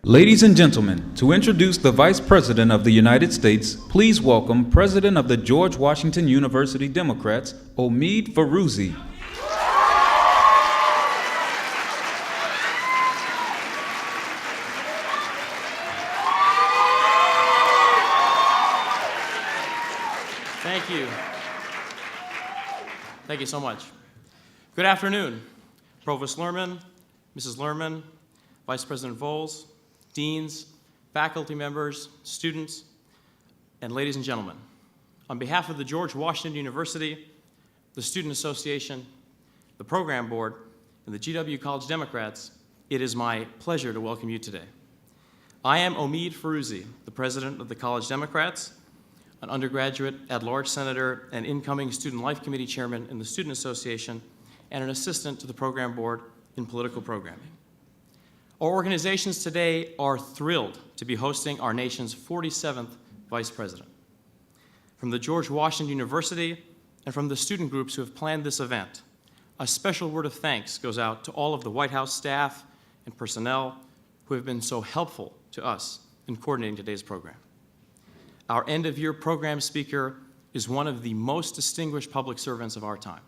Ladies and gentlemen, to introduce the Vice President of the United States, please welcome President of the George Washington University Democrats, Omid Farouzi. Thank you. Thank you so much. Good afternoon, Provost Lerman, Mrs. Lerman, Vice President Voles, deans, faculty members, students, and ladies and gentlemen. On behalf of the George Washington University, the Student Association, the Program Board, and the GW College Democrats, it is my pleasure to welcome you today. I am Omid Farouzi, the President of the College Democrats, an undergraduate at-large senator and incoming Student Life Committee chairman in the Student Association, and an assistant to the Program Board in political programming. Our organizations today are thrilled to be hosting our nation's 47th Vice President. From the George Washington University and from the student groups who have planned this event, a special word of thanks goes out to all of the White House staff and personnel who have been so helpful to us in coordinating today's program. Our end-of-year program speaker is one of the most distinguished public servants of our time.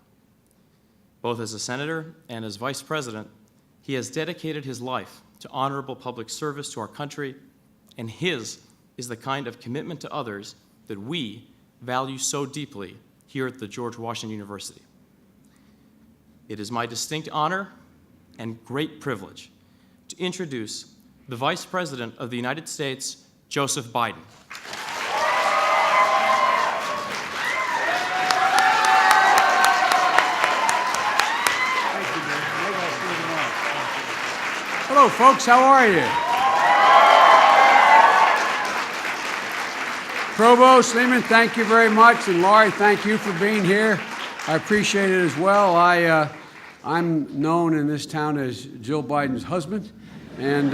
Both as a senator and as vice president, he has dedicated his life to honorable public service to our country, and his is the kind of commitment to others that we value so deeply here at the George Washington University. It is my distinct honor and great privilege to introduce the Vice President of the United States, Joseph Biden. Hello, folks. How are you? Provost Lehman, thank you very much. And Laurie, thank you for being here. I appreciate it as well. I'm known in this town as Jill Biden's husband. And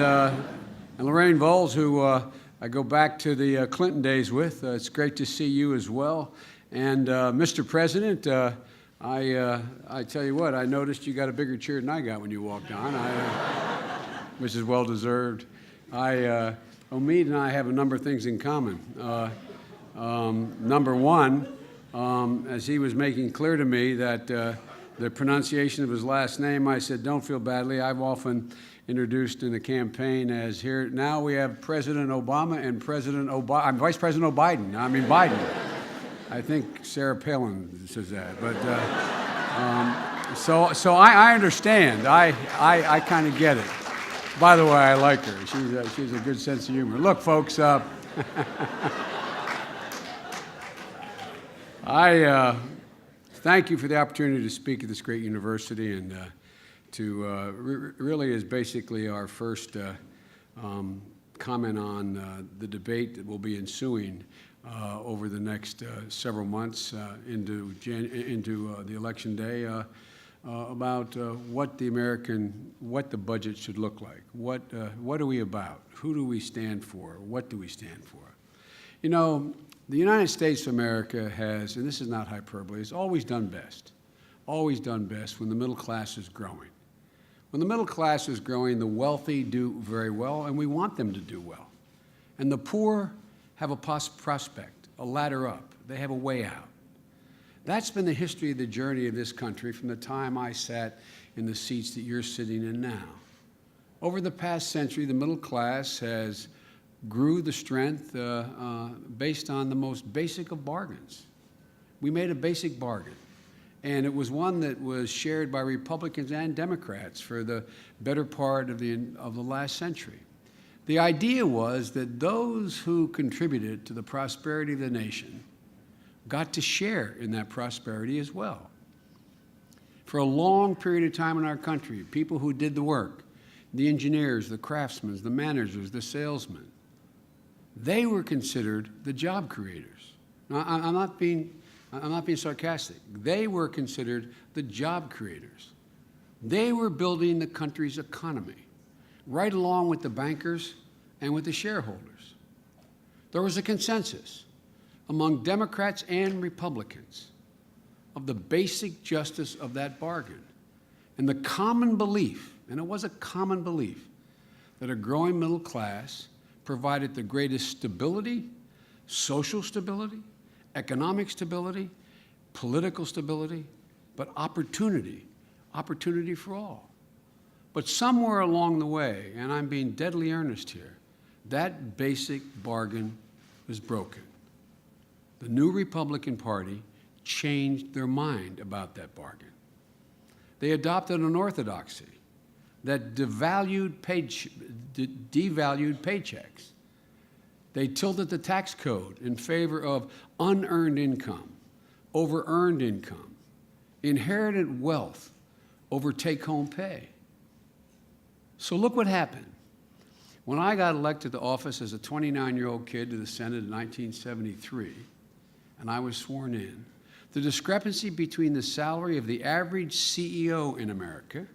Lorraine Voles, who I go back to the Clinton days with. It's great to see you as well. And Mr. President, I tell you what, I noticed you got a bigger chair than I got when you walked on. Which is well-deserved. Omid and I have a number of things in common. Number one, as he was making clear to me that the pronunciation of his last name, I said, don't feel badly. I've often introduced in the campaign as here, now we have President Obama and I'm Vice President Biden. I mean Biden. I think Sarah Palin says that, but so I understand. I kind of get it. By the way, I like her. She's a good sense of humor. Look, folks, I thank you for the opportunity to speak at this great university and to really is basically our first comment on the debate that will be ensuing over the next several months into the election day. About what the budget should look like. What are we about? Who do we stand for? What do we stand for? You know, the United States of America has, and this is not hyperbole, has always done best when the middle class is growing. When the middle class is growing, the wealthy do very well, and we want them to do well. And the poor have a prospect, a ladder up. They have a way out. That's been the history of the journey of this country from the time I sat in the seats that you're sitting in now. Over the past century, the middle class has grew the strength based on the most basic of bargains. We made a basic bargain, and it was one that was shared by Republicans and Democrats for the better part of the last century. The idea was that those who contributed to the prosperity of the nation got to share in that prosperity as well. For a long period of time in our country, people who did the work, the engineers, the craftsmen, the managers, the salesmen, they were considered the job creators. Now, I'm not being sarcastic. They were considered the job creators. They were building the country's economy, right along with the bankers and with the shareholders. There was a consensus among Democrats and Republicans of the basic justice of that bargain and the common belief, and it was a common belief, that a growing middle class provided the greatest stability, social stability, economic stability, political stability, but opportunity for all. But somewhere along the way, and I'm being deadly earnest here, that basic bargain was broken. The new Republican Party changed their mind about that bargain. They adopted an orthodoxy that devalued paychecks. They tilted the tax code in favor of unearned income over earned income, inherited wealth over take-home pay. So look what happened. When I got elected to office as a 29-year-old kid to the Senate in 1973, and I was sworn in, the discrepancy between the salary of the average CEO in America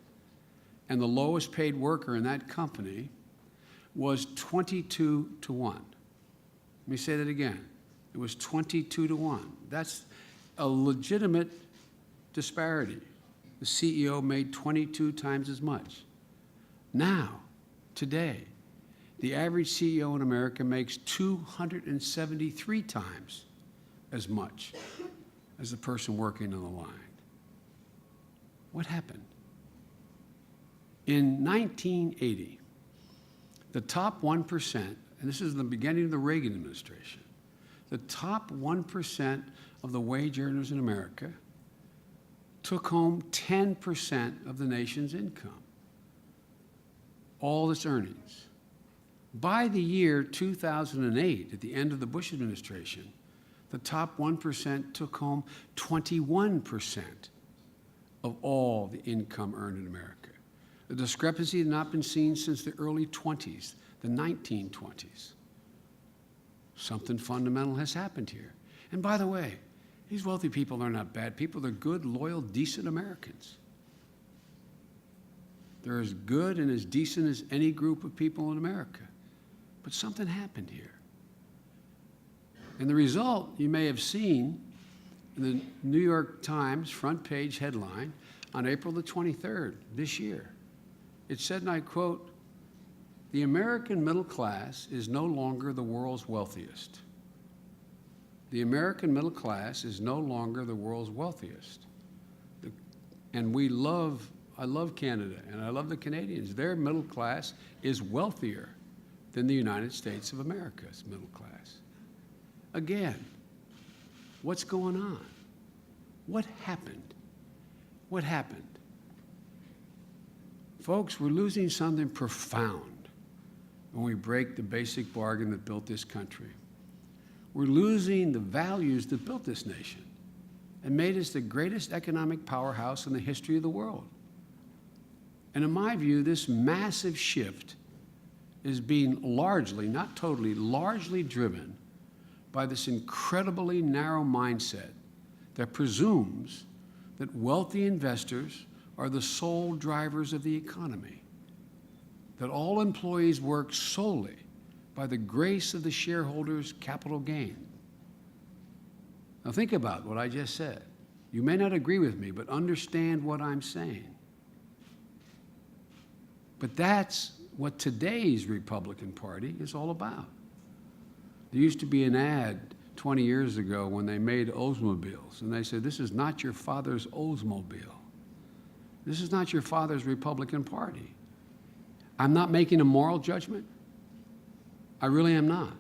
and the lowest paid worker in that company was 22 to 1. Let me say that again. It was 22 to 1. That's a legitimate disparity. The CEO made 22 times as much. Now, today, the average CEO in America makes 273 times as much as the person working on the line. What happened? In 1980, the top 1%, and this is the beginning of the Reagan administration, the top 1% of the wage earners in America took home 10% of the nation's income, all its earnings. By the year 2008, at the end of the Bush administration, the top 1% took home 21% of all the income earned in America. The discrepancy had not been seen since the early 20s, the 1920s. Something fundamental has happened here. And by the way, these wealthy people are not bad people. They're good, loyal, decent Americans. They're as good and as decent as any group of people in America. But something happened here. And the result, you may have seen in the New York Times front page headline on April the 23rd this year. It said, and I quote, "The American middle class is no longer the world's wealthiest." The American middle class is no longer the world's wealthiest. And I love Canada, and I love the Canadians. Their middle class is wealthier than the United States of America's middle class. Again, what's going on? What happened? What happened? Folks, we're losing something profound when we break the basic bargain that built this country. We're losing the values that built this nation and made us the greatest economic powerhouse in the history of the world. And in my view, this massive shift is being largely, not totally, largely driven by this incredibly narrow mindset that presumes that wealthy investors are the sole drivers of the economy, that all employees work solely by the grace of the shareholders' capital gain. Now think about what I just said. You may not agree with me, but understand what I'm saying. But that's what today's Republican Party is all about. There used to be an ad 20 years ago when they made Oldsmobiles, and they said, "This is not your father's Oldsmobile. This is not your father's Republican Party." I'm not making a moral judgment. I really am not.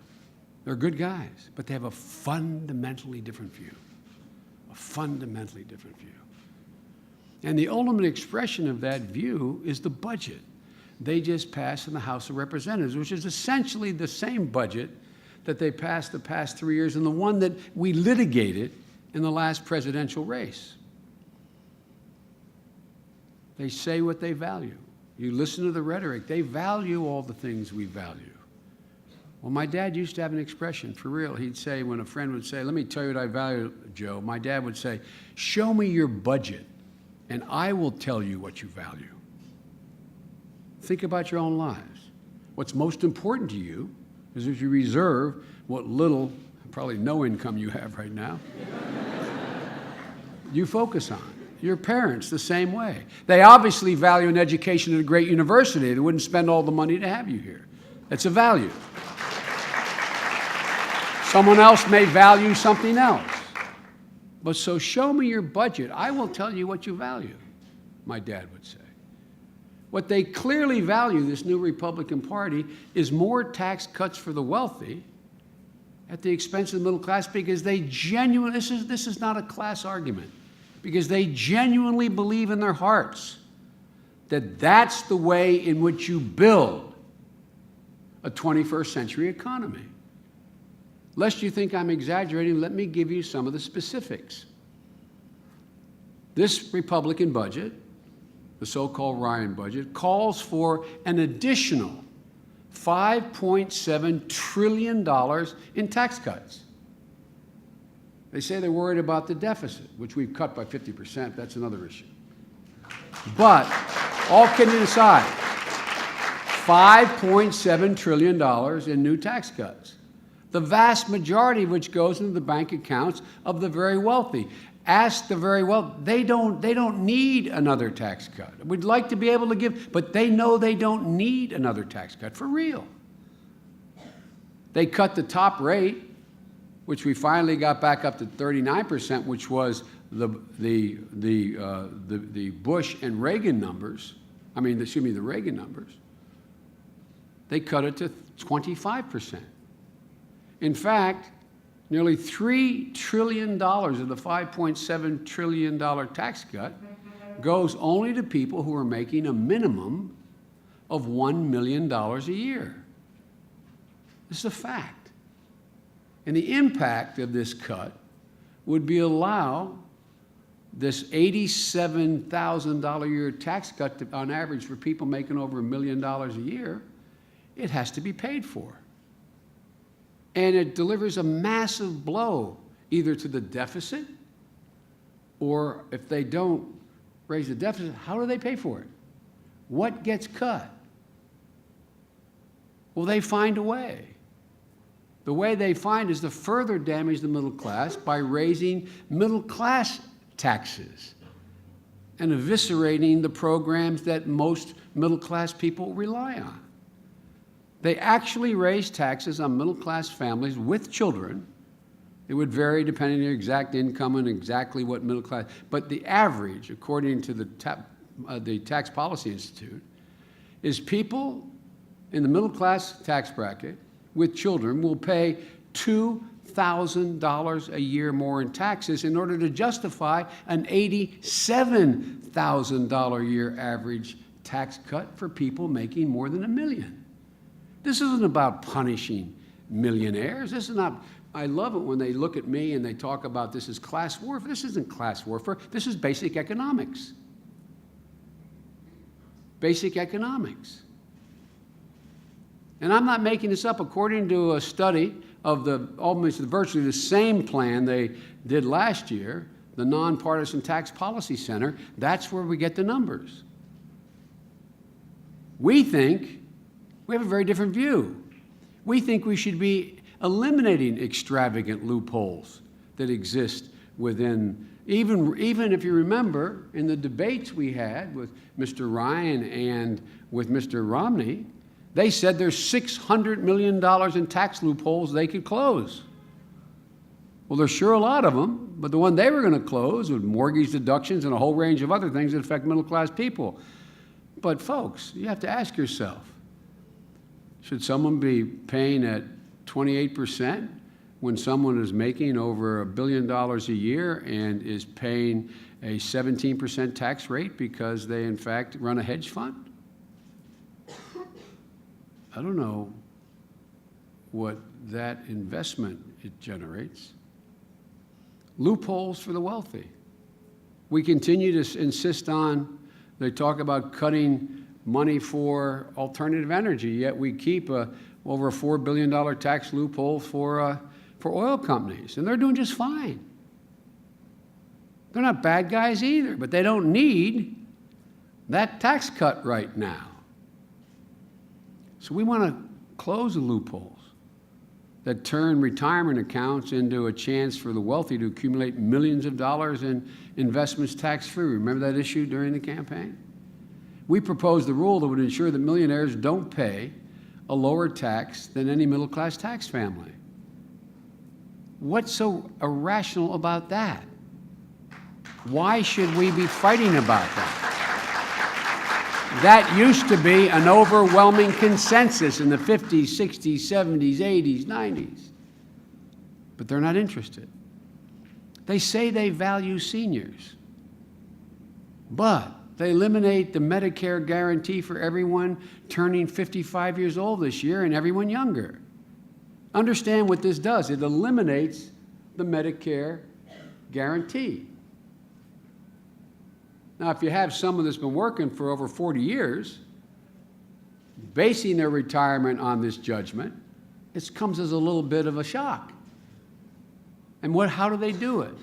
They're good guys, but they have a fundamentally different view. A fundamentally different view. And the ultimate expression of that view is the budget they just passed in the House of Representatives, which is essentially the same budget that they passed the past 3 years and the one that we litigated in the last presidential race. They say what they value. You listen to the rhetoric. They value all the things we value. Well, my dad used to have an expression, for real. He'd say, when a friend would say, "Let me tell you what I value, Joe," my dad would say, "Show me your budget, and I will tell you what you value." Think about your own lives. What's most important to you is if you reserve what little, probably no income you have right now, you focus on. Your parents, the same way. They obviously value an education at a great university. They wouldn't spend all the money to have you here. It's a value. Someone else may value something else. But so show me your budget. I will tell you what you value, my dad would say. What they clearly value, this new Republican Party, is more tax cuts for the wealthy at the expense of the middle class, because they genuinely, this is not a class argument, because they genuinely believe in their hearts that that's the way in which you build a 21st century economy. Lest you think I'm exaggerating, let me give you some of the specifics. This Republican budget, the so-called Ryan budget, calls for an additional $5.7 trillion in tax cuts. They say they're worried about the deficit, which we've cut by 50%. That's another issue. But all kidding aside, $5.7 trillion in new tax cuts, the vast majority of which goes into the bank accounts of the very wealthy. Ask the very wealthy. They don't need another tax cut. We'd like to be able to give, but they know they don't need another tax cut, for real. They cut the top rate, which we finally got back up to 39%, which was the Bush and Reagan numbers. The Reagan numbers. They cut it to 25%. In fact, nearly $3 trillion of the $5.7 trillion tax cut goes only to people who are making a minimum of $1 million a year. This is a fact. And the impact of this cut would be allow this $87,000 a year tax cut to, on average for people making over $1 million a year. It has to be paid for. And it delivers a massive blow either to the deficit, or if they don't raise the deficit, how do they pay for it? What gets cut? Well, they find a way. The way they find is to further damage the middle class by raising middle class taxes and eviscerating the programs that most middle class people rely on. They actually raise taxes on middle-class families with children. It would vary depending on your exact income and exactly what middle class, but the average, according to the Tax Policy Institute, is people in the middle-class tax bracket with children will pay $2,000 a year more in taxes in order to justify an $87,000 a year average tax cut for people making more than $1 million. This isn't about punishing millionaires. This is not, I love it when they look at me and they talk about this as class warfare. This isn't class warfare. This is basic economics. Basic economics. And I'm not making this up. According to a study of almost virtually the same plan they did last year, the Nonpartisan Tax Policy Center, that's where we get the numbers. We have a very different view. We think we should be eliminating extravagant loopholes that exist within, even if you remember, in the debates we had with Mr. Ryan and with Mr. Romney, they said there's $600 million in tax loopholes they could close. Well, there's sure a lot of them, but the one they were going to close with mortgage deductions and a whole range of other things that affect middle-class people. But folks, you have to ask yourself, should someone be paying at 28% when someone is making over $1 billion a year and is paying a 17% tax rate because they, in fact, run a hedge fund? I don't know what that investment it generates. Loopholes for the wealthy. We continue to insist on, they talk about cutting money for alternative energy, yet we keep over a $4 billion tax loophole for oil companies, and they're doing just fine. They're not bad guys either, but they don't need that tax cut right now. So we want to close the loopholes. that turn retirement accounts into a chance for the wealthy to accumulate millions of dollars in investments tax-free. Remember that issue during the campaign? We proposed a rule that would ensure that millionaires don't pay a lower tax than any middle-class tax family. What's so irrational about that? Why should we be fighting about that? That used to be an overwhelming consensus in the 50s, 60s, 70s, 80s, 90s. But they're not interested. They say they value seniors, but they eliminate the Medicare guarantee for everyone turning 55 years old this year and everyone younger. Understand what this does. It eliminates the Medicare guarantee. Now, if you have someone that's been working for over 40 years, basing their retirement on this judgment, it comes as a little bit of a shock. And how do they do it?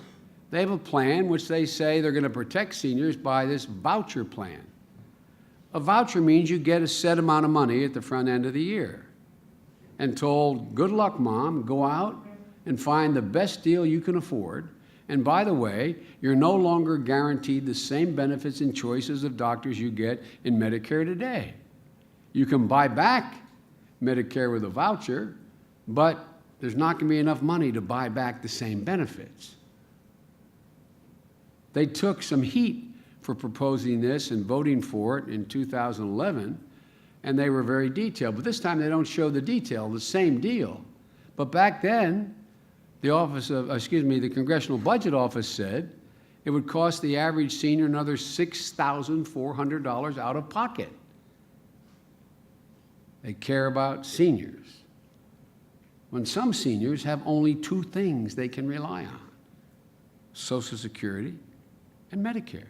They have a plan which they say they're going to protect seniors by this voucher plan. A voucher means you get a set amount of money at the front end of the year and told, good luck, Mom, go out and find the best deal you can afford. And by the way, you're no longer guaranteed the same benefits and choices of doctors you get in Medicare today. You can buy back Medicare with a voucher, but there's not going to be enough money to buy back the same benefits. They took some heat for proposing this and voting for it in 2011, and they were very detailed. But this time they don't show the detail, the same deal. But back then, the Congressional Budget Office said it would cost the average senior another $6,400 out of pocket. They care about seniors, when some seniors have only two things they can rely on: Social Security and Medicare.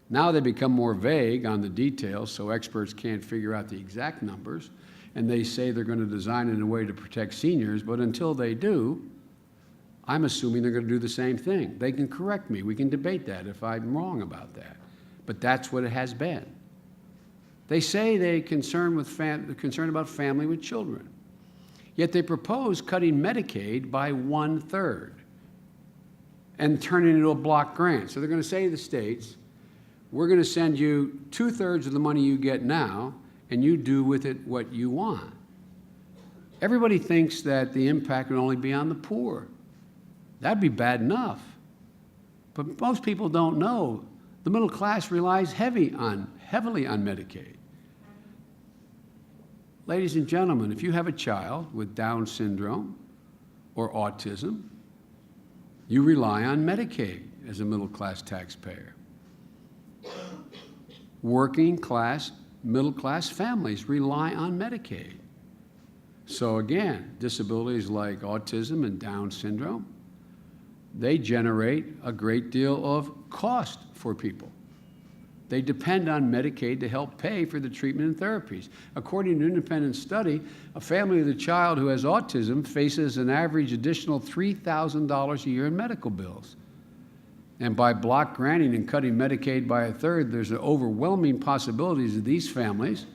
Now they become more vague on the details, so experts can't figure out the exact numbers, and they say they're going to design it in a way to protect seniors, but until they do, I'm assuming they're going to do the same thing. They can correct me. We can debate that if I'm wrong about that. But that's what it has been. They say they're concerned about family with children, yet they propose cutting Medicaid by 1/3 and turning it into a block grant. So they're going to say to the states, we're going to send you 2/3 of the money you get now, and you do with it what you want. Everybody thinks that the impact would only be on the poor. That'd be bad enough. But most people don't know the middle class relies heavily on Medicaid. Ladies and gentlemen, if you have a child with Down syndrome or autism, you rely on Medicaid as a middle class taxpayer. Working class, middle class families rely on Medicaid. So again, disabilities like autism and Down syndrome, they generate a great deal of cost for people. They depend on Medicaid to help pay for the treatment and therapies. According to an independent study, a family with a child who has autism faces an average additional $3,000 a year in medical bills. And by block granting and cutting Medicaid by 1/3, there's an overwhelming possibility that these families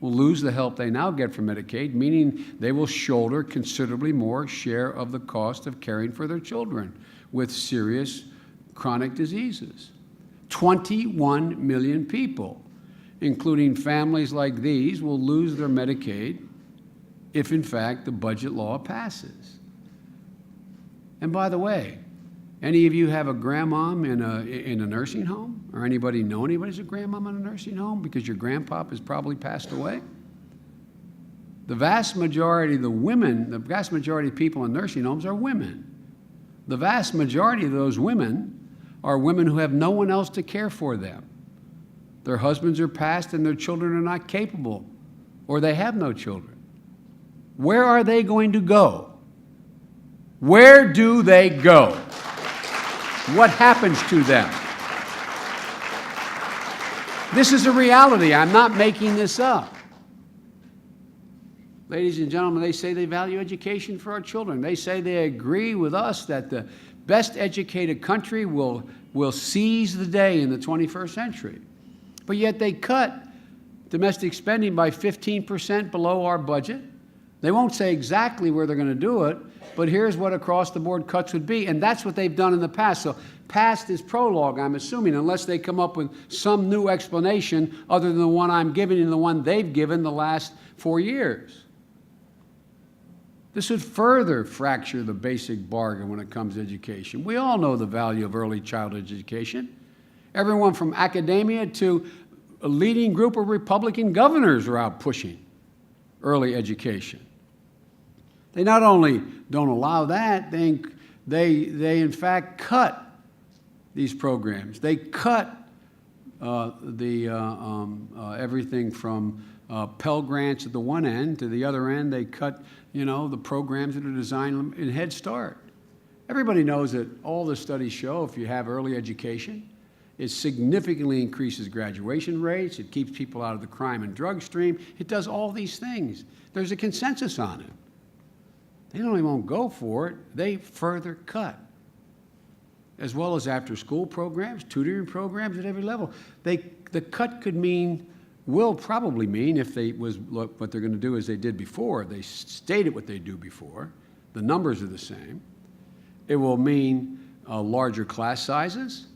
will lose the help they now get from Medicaid, meaning they will shoulder considerably more share of the cost of caring for their children with serious chronic diseases. 21 million people, including families like these, will lose their Medicaid if, in fact, the budget law passes. And by the way, any of you have a grandmom in a nursing home? Or anybody know anybody who's a grandmom in a nursing home because your grandpop has probably passed away? The vast majority of people in nursing homes are women. The vast majority of those women are women who have no one else to care for them. Their husbands are passed and their children are not capable, or they have no children. Where are they going to go? Where do they go? What happens to them? This is a reality. I'm not making this up. Ladies and gentlemen, they say they value education for our children. They say they agree with us that the best educated country will seize the day in the 21st century. But yet they cut domestic spending by 15% below our budget, They won't say exactly where they're going to do it, but here's what across-the-board cuts would be, and that's what they've done in the past. So past is Prologue, I'm assuming, unless they come up with some new explanation other than the one I'm giving and the one they've given the last 4 years. This would further fracture the basic bargain when it comes to education. We all know the value of early childhood education. Everyone from academia to a leading group of Republican governors are out pushing early education. They not only don't allow that, they in fact cut these programs. They cut everything from Pell Grants at the one end to the other end. They cut, the programs that are designed in Head Start. Everybody knows that all the studies show if you have early education, it significantly increases graduation rates. It keeps people out of the crime and drug stream. It does all these things. There's a consensus on it. They don't even go for it. They further cut, as well as after-school programs, tutoring programs at every level. The cut will probably mean, if what they're going to do as they did before, they stated what they do before, the numbers are the same. It will mean larger class sizes,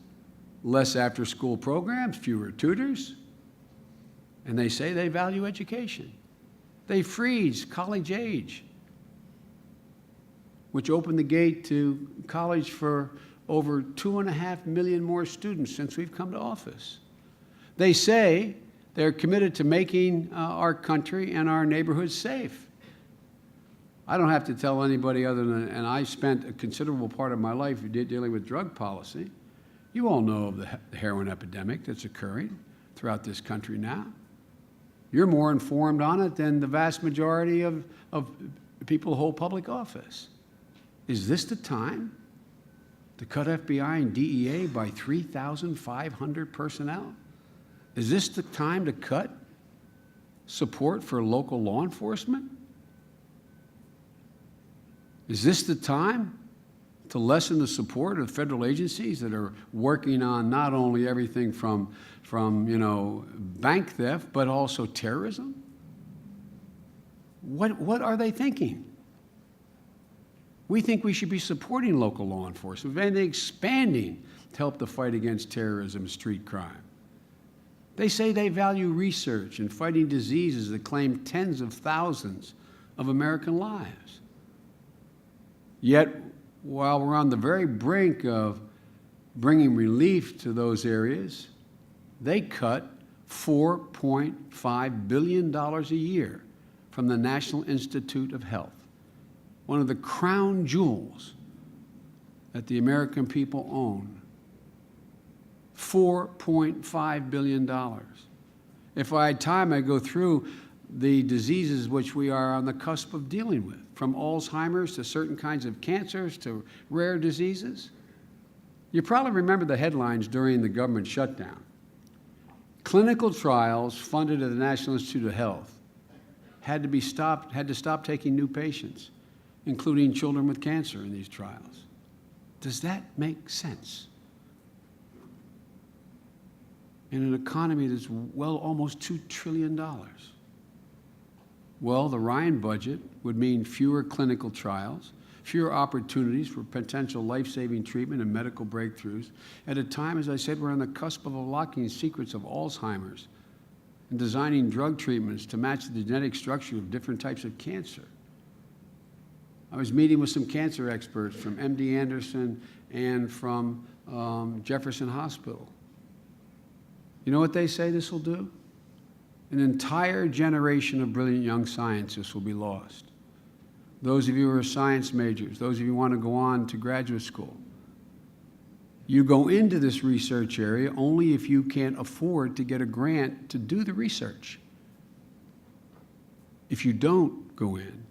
less after-school programs, fewer tutors, and they say they value education. They freeze college age, which opened the gate to college for over 2.5 million more students since we've come to office. They say they're committed to making our country and our neighborhoods safe. I don't have to tell anybody other than, and I spent a considerable part of my life dealing with drug policy. You all know of the heroin epidemic that's occurring throughout this country now. You're more informed on it than the vast majority of people who hold public office. Is this the time to cut FBI and DEA by 3,500 personnel? Is this the time to cut support for local law enforcement? Is this the time to lessen the support of federal agencies that are working on not only everything from bank theft, but also terrorism? What are they thinking? We think we should be supporting local law enforcement, and expanding to help the fight against terrorism and street crime. They say they value research and fighting diseases that claim tens of thousands of American lives. Yet, while we're on the very brink of bringing relief to those areas, they cut $4.5 billion a year from the National Institute of Health, one of the crown jewels that the American people own. $4.5 billion. If I had time, I'd go through the diseases which we are on the cusp of dealing with, from Alzheimer's to certain kinds of cancers to rare diseases. You probably remember the headlines during the government shutdown. Clinical trials funded at the National Institute of Health had to stop taking new patients, including children with cancer in these trials. Does that make sense? In an economy that's almost $2 trillion. Well, the Ryan budget would mean fewer clinical trials, fewer opportunities for potential life-saving treatment and medical breakthroughs at a time, as I said, we're on the cusp of unlocking secrets of Alzheimer's and designing drug treatments to match the genetic structure of different types of cancer. I was meeting with some cancer experts from MD Anderson and from Jefferson Hospital. You know what they say this will do? An entire generation of brilliant young scientists will be lost. Those of you who are science majors, those of you who want to go on to graduate school, you go into this research area only if you can't afford to get a grant to do the research. If you don't go in,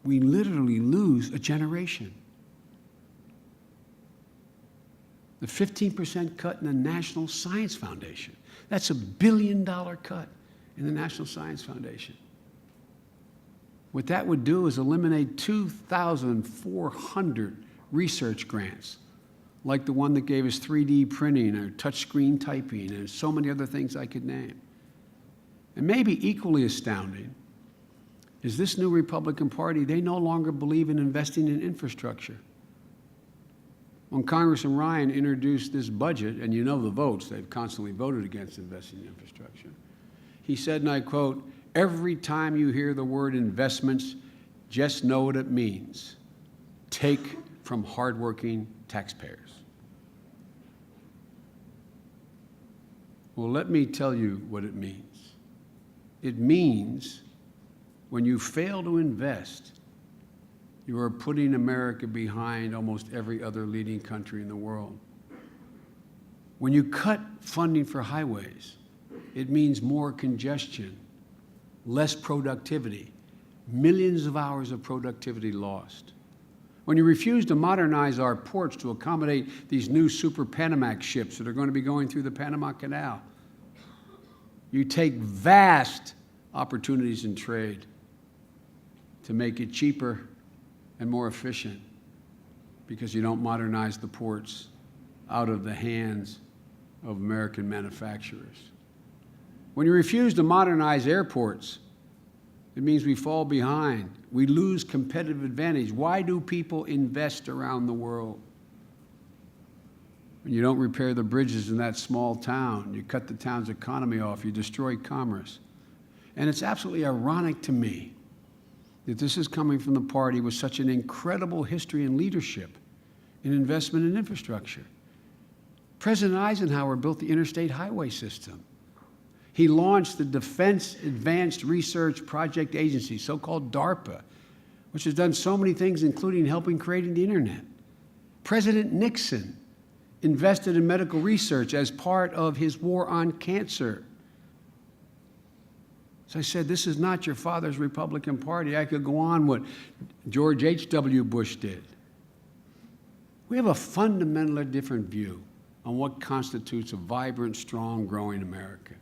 we literally lose a generation. The 15% cut in the National Science Foundation. That's $1 billion cut in the National Science Foundation. What that would do is eliminate 2,400 research grants, like the one that gave us 3D printing or touchscreen typing and so many other things I could name. And maybe equally astounding, is this new Republican Party, they no longer believe in investing in infrastructure. When Congressman Ryan introduced this budget, and you know the votes, they've constantly voted against investing in infrastructure, he said, and I quote, "Every time you hear the word investments, just know what it means. Take from hardworking taxpayers." Well, let me tell you what it means. It means when you fail to invest, you are putting America behind almost every other leading country in the world. When you cut funding for highways, it means more congestion, less productivity, millions of hours of productivity lost. When you refuse to modernize our ports to accommodate these new super Panamax ships that are going to be going through the Panama Canal, you take vast opportunities in trade to make it cheaper and more efficient because you don't modernize the ports out of the hands of American manufacturers. When you refuse to modernize airports, it means we fall behind. We lose competitive advantage. Why do people invest around the world? When you don't repair the bridges in that small town, you cut the town's economy off, you destroy commerce. And it's absolutely ironic to me that this is coming from the party with such an incredible history and leadership in investment in infrastructure. President Eisenhower built the interstate highway system. He launched the Defense Advanced Research Project Agency, so-called DARPA, which has done so many things, including helping creating the internet. President Nixon invested in medical research as part of his war on cancer. As I said, this is not your father's Republican Party. I could go on what George H.W. Bush did. We have a fundamentally different view on what constitutes a vibrant, strong, growing America.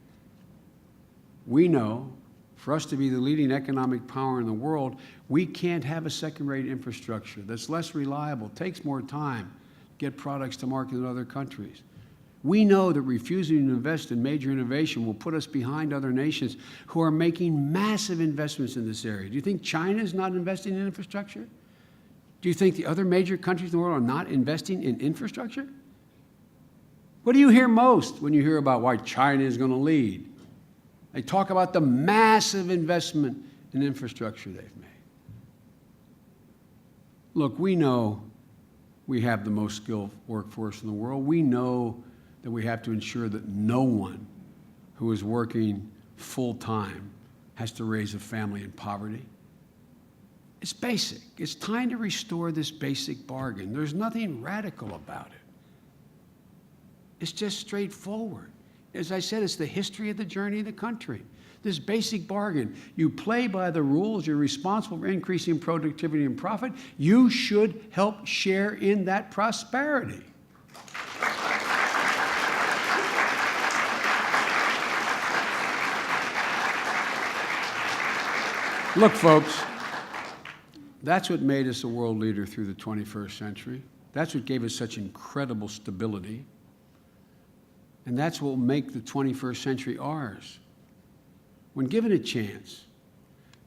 We know for us to be the leading economic power in the world, we can't have a second-rate infrastructure that's less reliable, takes more time to get products to market in other countries. We know that refusing to invest in major innovation will put us behind other nations who are making massive investments in this area. Do you think China is not investing in infrastructure? Do you think the other major countries in the world are not investing in infrastructure? What do you hear most when you hear about why China is going to lead? They talk about the massive investment in infrastructure they've made. Look, we know we have the most skilled workforce in the world. We know that we have to ensure that no one who is working full-time has to raise a family in poverty. It's basic. It's time to restore this basic bargain. There's nothing radical about it. It's just straightforward. As I said, it's the history of the journey of the country. This basic bargain. You play by the rules. You're responsible for increasing productivity and profit. You should help share in that prosperity. Look, folks, that's what made us a world leader through the 21st century. That's what gave us such incredible stability. And that's what will make the 21st century ours. When given a chance,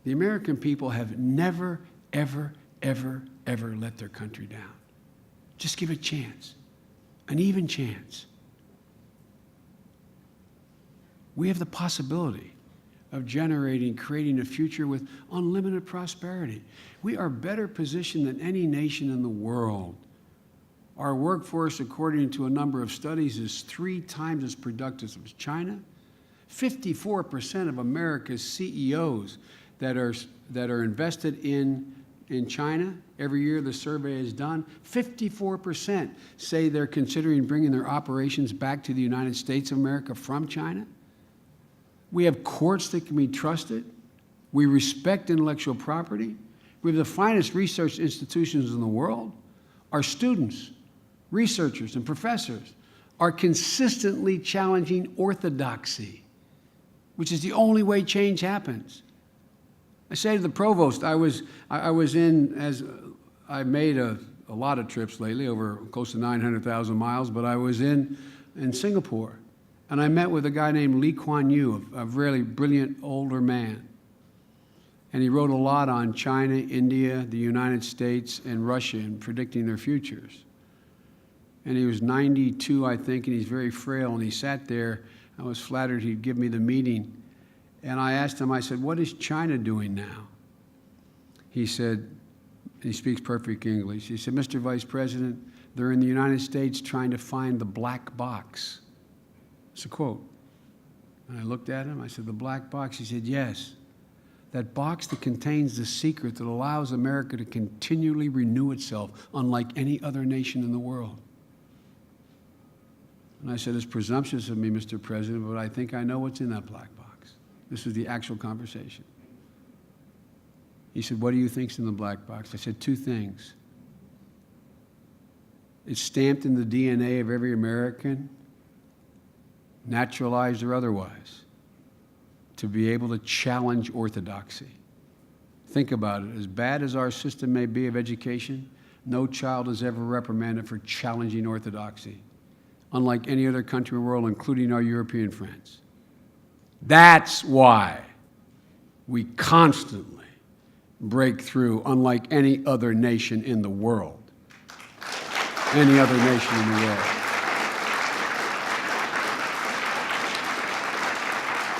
the American people have never, ever, ever, ever let their country down. Just give it a chance, an even chance. We have the possibility of creating a future with unlimited prosperity. We are better positioned than any nation in the world. Our workforce, according to a number of studies, is 3 times as productive as China. 54% of America's CEOs that are invested in China, every year the survey is done, 54% say they're considering bringing their operations back to the United States of America from China. We have courts that can be trusted. We respect intellectual property. We have the finest research institutions in the world. Our students, researchers, and professors are consistently challenging orthodoxy, which is the only way change happens. I say to the provost, I was in, as I made a lot of trips lately, over close to 900,000 miles, but I was in Singapore. And I met with a guy named Lee Kuan Yew, a really brilliant older man. And he wrote a lot on China, India, the United States, and Russia and predicting their futures. And he was 92, I think, and he's very frail. And he sat there. I was flattered he'd give me the meeting. And I asked him, I said, what is China doing now? He said, he speaks perfect English. He said, Mr. Vice President, they're in the United States trying to find the black box. It's a quote. And I looked at him. I said, the black box? He said, yes. That box that contains the secret that allows America to continually renew itself, unlike any other nation in the world. And I said, it's presumptuous of me, Mr. President, but I think I know what's in that black box. This was the actual conversation. He said, what do you think's in the black box? I said, two things. It's stamped in the DNA of every American, naturalized or otherwise, to be able to challenge orthodoxy. Think about it. As bad as our system may be of education, no child is ever reprimanded for challenging orthodoxy, unlike any other country in the world, including our European friends. That's why we constantly break through, unlike any other nation in the world. Any other nation in the world.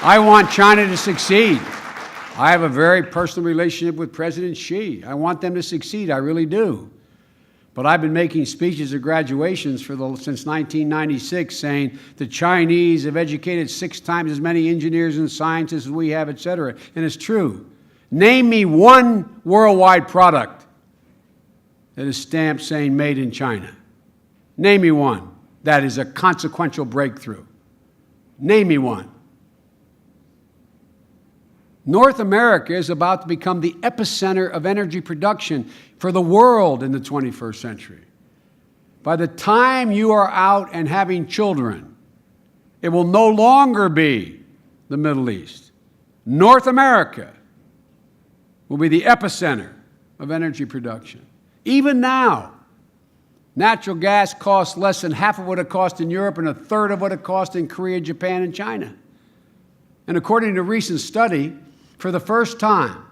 I want China to succeed. I have a very personal relationship with President Xi. I want them to succeed, I really do. But I've been making speeches at graduations since 1996 saying the Chinese have educated 6 times as many engineers and scientists as we have, et cetera. And it's true. Name me one worldwide product that is stamped saying made in China. Name me one that is a consequential breakthrough. Name me one. North America is about to become the epicenter of energy production for the world in the 21st century. By the time you are out and having children, it will no longer be the Middle East. North America will be the epicenter of energy production. Even now, natural gas costs less than half of what it costs in Europe and a third of what it costs in Korea, Japan, and China. And according to a recent study, for the first time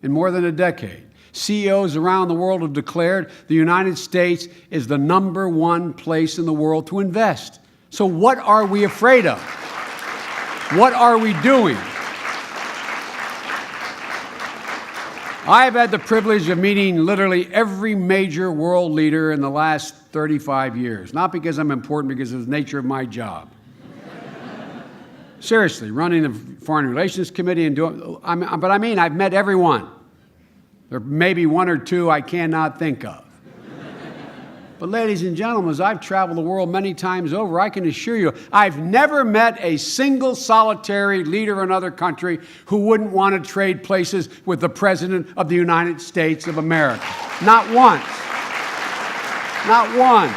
in more than a decade, CEOs around the world have declared the United States is the #1 place in the world to invest. So what are we afraid of? What are we doing? I've had the privilege of meeting literally every major world leader in the last 35 years. Not because I'm important, because of the nature of my job. Seriously, running the Foreign Relations Committee and but I've met everyone. There may be one or two I cannot think of. But ladies and gentlemen, as I've traveled the world many times over, I can assure you, I've never met a single solitary leader of another country who wouldn't want to trade places with the President of the United States of America. Not once. Not one.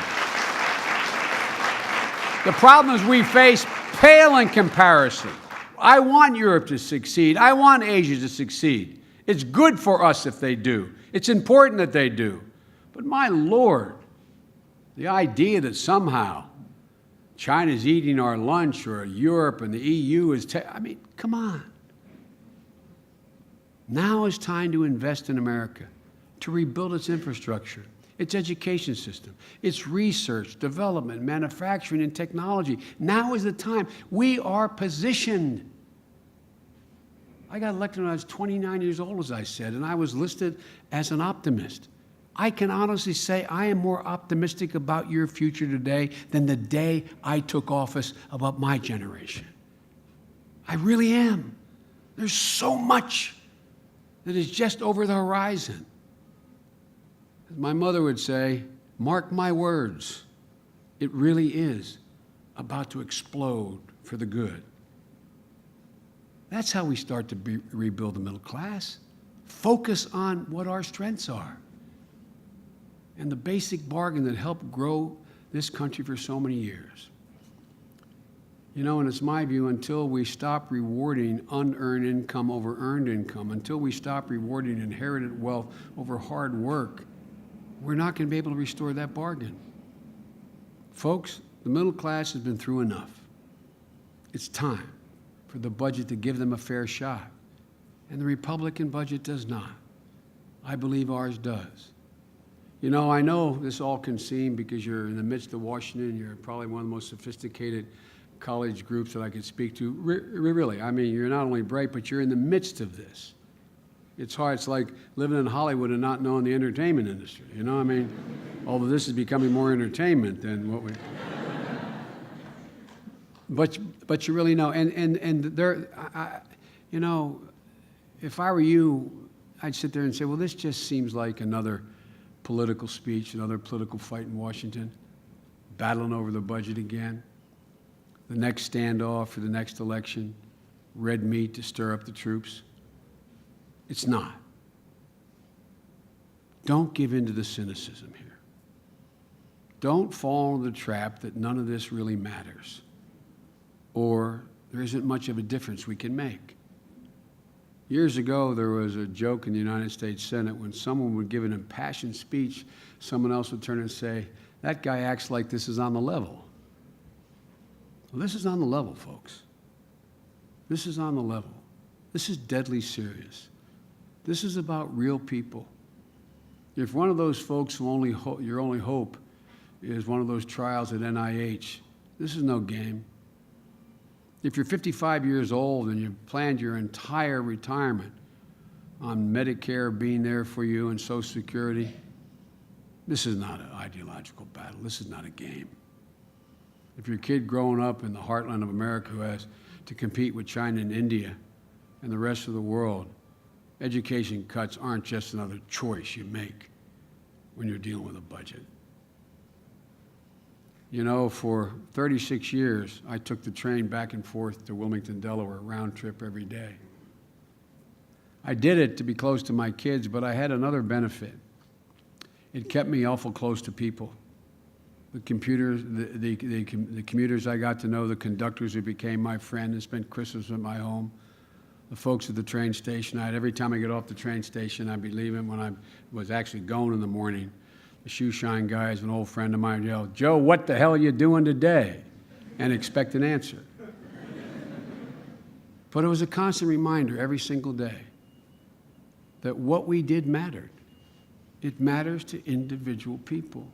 The problems we face pale in comparison. I want Europe to succeed. I want Asia to succeed. It's good for us if they do. It's important that they do. But my Lord, the idea that somehow China's eating our lunch or Europe and the EU is, come on. Now is time to invest in America, to rebuild its infrastructure, its education system, its research, development, manufacturing, and technology. Now is the time. We are positioned. I got elected when I was 29 years old, as I said, and I was listed as an optimist. I can honestly say I am more optimistic about your future today than the day I took office about my generation. I really am. There's so much that is just over the horizon. As my mother would say, mark my words, it really is about to explode for the good. That's how we start to rebuild the middle class. Focus on what our strengths are. And the basic bargain that helped grow this country for so many years. You know, and it's my view, until we stop rewarding unearned income over earned income, until we stop rewarding inherited wealth over hard work, we're not going to be able to restore that bargain. Folks, the middle class has been through enough. It's time for the budget to give them a fair shot. and the Republican budget does not. I believe ours does. You know, I know this all can seem, because you're in the midst of Washington, you're probably one of the most sophisticated college groups that I could speak to. Really, I mean, you're not only bright, but you're in the midst of this. It's hard. It's like living in Hollywood and not knowing the entertainment industry. You know, I mean, although this is becoming more entertainment than what we. But you really know, and there, you know, if I were you, I'd sit there and say, well, this just seems like another political speech, another political fight in Washington, battling over the budget again, the next standoff for the next election, red meat to stir up the troops. It's not. Don't give in to the cynicism here. Don't fall into the trap that none of this really matters, or there isn't much of a difference we can make. Years ago, there was a joke in the United States Senate when someone would give an impassioned speech, someone else would turn and say, that guy acts like this is on the level. Well, this is on the level, folks. This is on the level. This is deadly serious. This is about real people. If one of those folks who your only hope is one of those trials at NIH, this is no game. If you're 55 years old and you've planned your entire retirement on Medicare being there for you and Social Security, this is not an ideological battle. This is not a game. If your kid growing up in the heartland of America who has to compete with China and India and the rest of the world, education cuts aren't just another choice you make when you're dealing with a budget. You know, for 36 years, I took the train back and forth to Wilmington, Delaware, round trip every day. I did it to be close to my kids, but I had another benefit. It kept me awful close to people. The commuters I got to know, the conductors who became my friend and spent Christmas at my home, the folks at the train station. Every time I get off the train station, I'd be leaving. When I was actually going in the morning, the shoe shine guys, an old friend of mine, yell, Joe, what the hell are you doing today? And expect an answer. But it was a constant reminder every single day that what we did mattered. It matters to individual people.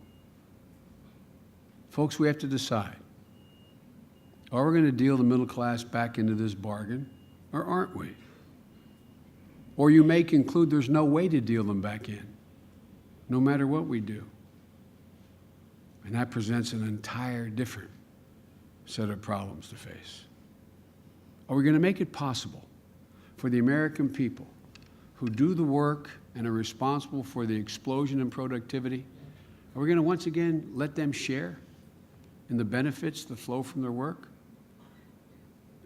Folks, we have to decide. Are we going to deal the middle class back into this bargain, or aren't we? Or you may conclude there's no way to deal them back in, no matter what we do. And that presents an entire different set of problems to face. Are we going to make it possible for the American people who do the work and are responsible for the explosion in productivity, are we going to once again let them share in the benefits that flow from their work?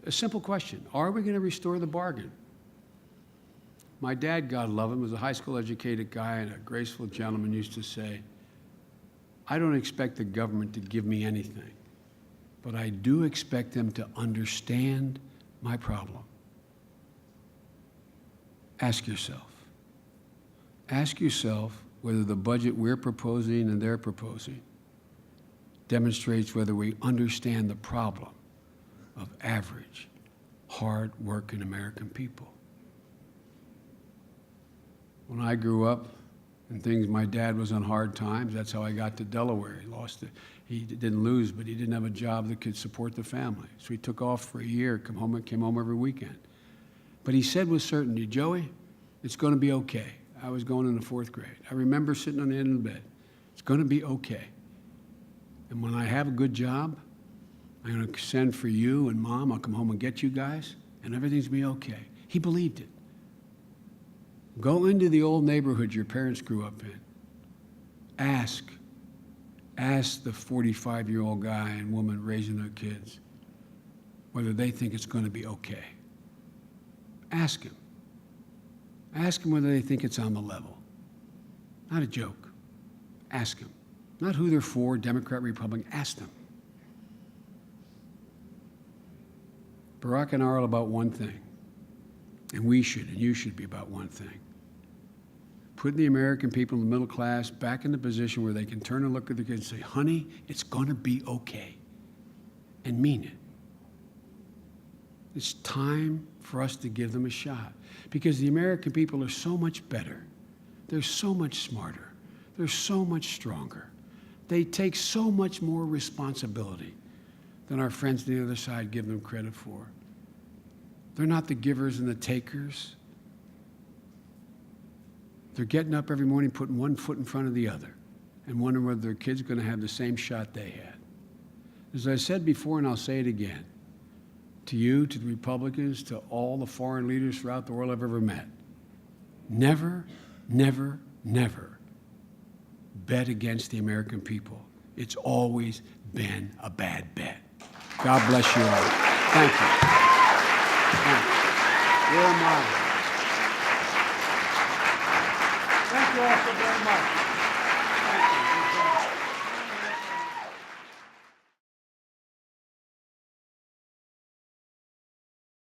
A simple question. Are we going to restore the bargain? My dad, God love him, was a high school educated guy and a graceful gentleman, used to say, I don't expect the government to give me anything, but I do expect them to understand my problem. Ask yourself. Ask yourself whether the budget we're proposing and they're proposing demonstrates whether we understand the problem of average, hard-working American people. When I grew up and my dad was on hard times, that's how I got to Delaware. He lost it. He didn't lose, but he didn't have a job that could support the family. So he took off for a year, came home every weekend. But he said with certainty, Joey, it's going to be okay. I was going in the 4th grade. I remember sitting on the end of the bed. It's going to be okay. And when I have a good job, I'm going to send for you and Mom. I'll come home and get you guys, and everything's going to be okay. He believed it. Go into the old neighborhood your parents grew up in. Ask the 45-year-old guy and woman raising their kids whether they think it's going to be okay. Ask him. Ask them whether they think it's on the level. Not a joke. Ask them. Not who they're for, Democrat, Republican. Ask them. Barack and I are all about one thing, and we should, and you should be about one thing. Putting the American people in the middle class back in the position where they can turn and look at their kids and say, honey, it's going to be okay, and mean it. It's time for us to give them a shot because the American people are so much better. They're so much smarter. They're so much stronger. They take so much more responsibility than our friends on the other side give them credit for. They're not the givers and the takers. They're getting up every morning, putting one foot in front of the other, and wondering whether their kid's going to have the same shot they had. As I said before, and I'll say it again, to you, to the Republicans, to all the foreign leaders throughout the world I've ever met, never, never, never bet against the American people. It's always been a bad bet. God bless you all. Thank you. Thank you. Where am I? Thank you all so very much.